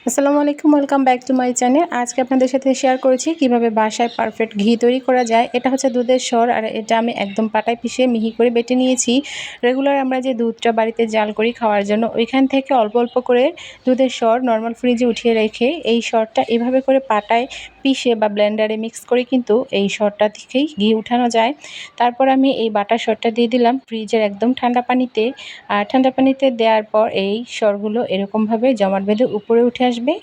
আসসালামু আলাইকুম, welcome back to my channel. আজকে আপনাদের সাথে শেয়ার করেছি কিভাবে বাসায় পারফেক্ট ঘি তৈরি করা যায়। এটা হচ্ছে দুধের সর, আর এটা আমি একদম পাটায় পিষে মিহি করে বেটে নিয়েছি। রেগুলার আমরা যে দুধটা বাড়িতে জাল করি খাওয়ার জন্য, ওইখান থেকে অল্প অল্প করে দুধের সর নর্মাল ফ্রিজে উঠিয়ে রেখে এই সরটা এভাবে করে পাটায় পিষে বা ব্লেন্ডারে মিক্স করে কিন্তু এই সরটা থেকেই ঘি উঠানো যায়। তারপর আমি এই বাটা সরটা দিয়ে দিলাম ফ্রিজের একদম ঠান্ডা পানিতে। আর ঠান্ডা পানিতে দেওয়ার পর এই সরগুলো এরকমভাবে জমাট বেঁধে উপরে উঠে আসবে।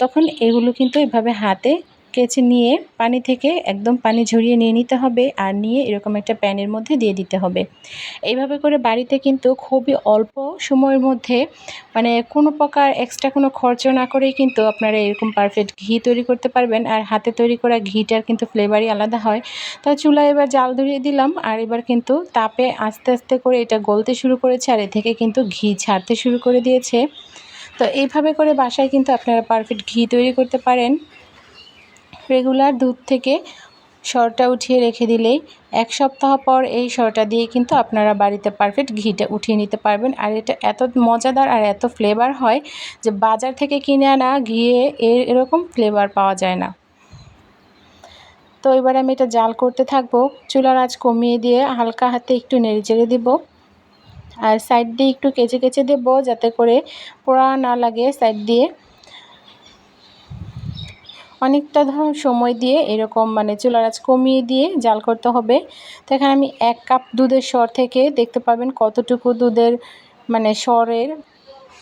তখন এগুলো কিন্তু এভাবে হাতে কেচে নিয়ে পানি থেকে একদম পানি ঝরিয়ে নিয়ে নিতে হবে, আর নিয়ে এরকম একটা প্যানের মধ্যে দিয়ে দিতে হবে। এইভাবে করে বাড়িতে কিন্তু খুবই অল্প সময়ের মধ্যে, মানে কোনো প্রকার এক্সট্রা কোনো খরচ না করেই কিন্তু আপনারা এরকম পারফেক্ট ঘি তৈরি করতে পারবেন। আর হাতে তৈরি করা ঘিটার কিন্তু ফ্লেভারই আলাদা হয়। তো চুলায় এবার জাল ধরিয়ে দিলাম, আর এবার কিন্তু তাপে আস্তে আস্তে করে এটা গলতে শুরু করেছে, আর এ থেকে কিন্তু ঘি ছাড়তে শুরু করে দিয়েছে। তো এইভাবে করে বাসায় কিন্তু আপনারা পারফেক্ট ঘি তৈরি করতে পারেন। রেগুলার দুধ থেকে সরটা উঠিয়ে রেখে দিলেই 1 সপ্তাহ পর এই সরটা দিয়ে কিন্তু আপনারা বাড়িতে পারফেক্ট ঘিটা উঠিয়ে নিতে পারবেন। আর এটা এত মজাদার আর এত ফ্লেভার হয় যে বাজার থেকে কিনে আনা ঘিয়ে এরকম ফ্লেভার পাওয়া যায় না। তো এবার আমি এটা জাল করতে থাকবো। চুলার আঁচ কমিয়ে দিয়ে হালকা হাতে একটু নেড়েচেড়ে দিব, আর সাইড দিয়ে একটু কেচে কেচে দেবো যাতে করে পোড়া না লাগে সাইড দিয়ে। অনেকটা সময় দিয়ে এরকম চুলার আঁচ কমিয়ে দিয়ে জাল করতে হবে। তো এখানে আমি 1 কাপ দুধের সর থেকে দেখতে পাবেন কতটুকু দুধের সরের,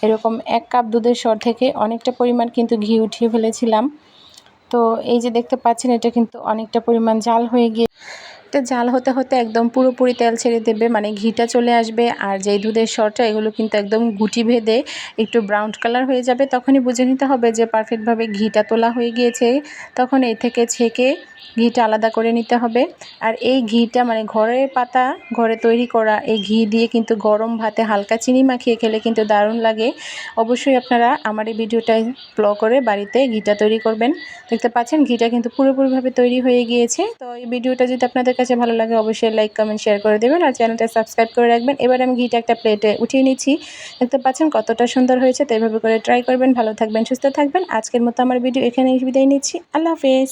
এরকম 1 কাপ দুধের সর থেকে অনেকটা পরিমাণ কিন্তু ঘি উঠিয়ে ফেলেছিলাম। তো এই যে দেখতে পাচ্ছেন, এটা কিন্তু অনেকটা পরিমাণ জাল হয়ে গিয়ে এটা জাল হতে হতে একদম পুরোপুরি তেল ছেড়ে দেবে, ঘিটা চলে আসবে। আর যেই দুধের সরটা এগুলো কিন্তু একদম গুটি ভেদে একটু ব্রাউন কালার হয়ে যাবে। তখনই বুঝে নিতে হবে যে পারফেক্টভাবে ঘিটা তোলা হয়ে গিয়েছে। তখন এই থেকে ছেঁকে ঘিটা আলাদা করে নিতে হবে। আর এই ঘিটা ঘরের পাতা, ঘরে তৈরি করা এই ঘি দিয়ে কিন্তু গরম ভাতে হালকা চিনি মাখিয়ে খেলে কিন্তু দারুণ লাগে। অবশ্যই আপনারা আমার এই ভিডিওটায় ফলো করে বাড়িতে ঘিটা তৈরি করবেন। দেখতে পাচ্ছেন ঘিটা কিন্তু পুরোপুরিভাবে তৈরি হয়ে গিয়েছে। তো এই ভিডিওটা যদি আপনাদের কাছে ভালো লাগে অবশ্যই লাইক, কমেন্ট, শেয়ার করে দেবেন, আর চ্যানেলটা সাবস্ক্রাইব করে রাখবেন। এবার আমি ঘিটা একটা প্লেটে উঠিয়ে নিচ্ছি। দেখতে পাচ্ছেন কতটা সুন্দর হয়েছে। তো এইভাবে করে ট্রাই করবেন। ভালো থাকবেন, সুস্থ থাকবেন। আজকের মতো আমার ভিডিও এখানেই বিদায় নিচ্ছি। আল্লাহ হাফেজ।